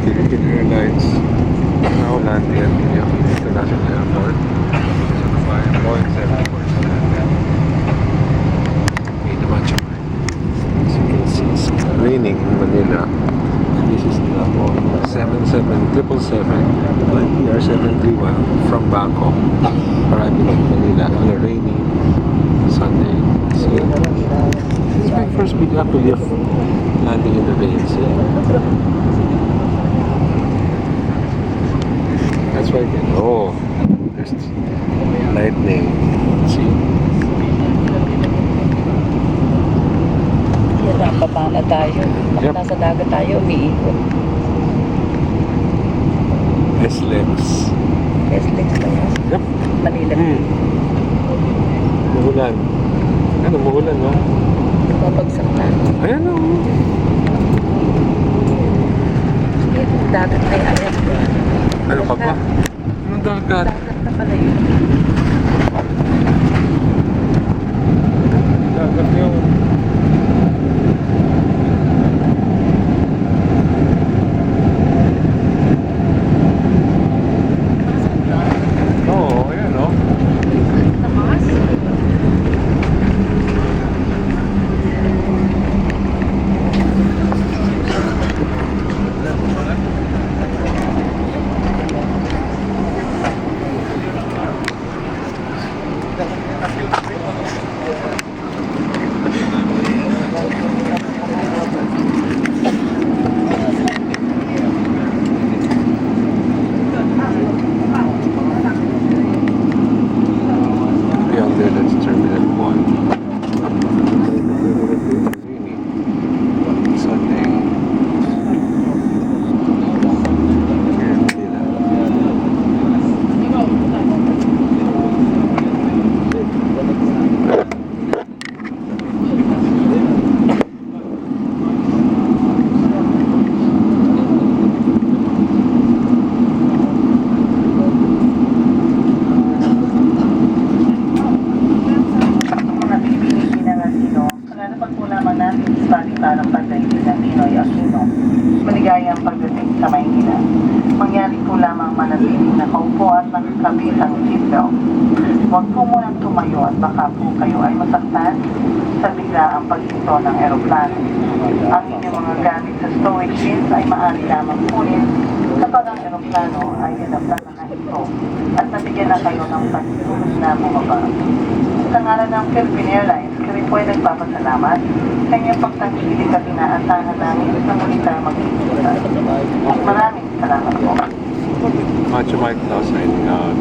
Philippine Airlines. Now landing at Quiapo International Airport. So, Boeing 747. Okay naman siya. As you can see, it's raining in Manila. This is the Boeing 777 PR731 from Bangkok, arriving in Manila on a rainy Sunday. See, it's my first video actually of landing in the rain. See, that's why I can. Oh, there's lightning. See. Baba na tayo. Yep. Nasa dagat tayo, umiikot. SLEX. SLEX na yan. Yep. Manila. Umuulan. Ano, umuulan, no? Babagsak na. Ayan, no. Yung dagat na yan. Ano pa ba? Anong dagat? Dagat na pala yun. Dagat yun. Oo, ayan, no? Tamas. Beyond there, that's Terminal 1. Sunday. Here in Manila. Mga Pilipino ng Aquino, kalalapat po lamang natin sa balitarang pagdating ng Pinoy Aquino. Maligayang pagdating sa Maynila. Mangyari po lamang manatiling nakaupo at nakakabit ang seatbelt. Huwag po munang tumayo at baka po kayo ay masaktan sa biglaang paghinto ng eroplano. Ang inyong mga gamit sa storage bins ay maaari lamang kunin kapag ang eroplano ay ganap na nakahinto at nabigyan na kayo ng pagtulog na bumaba. Sa ngalan ng Philippine Airlines, kami po ay nagpapasalamat sa inyong pagtangkilik at inaasahan namin na muli tayo magkikita. Maraming salamat po. Macho Mike now signing out.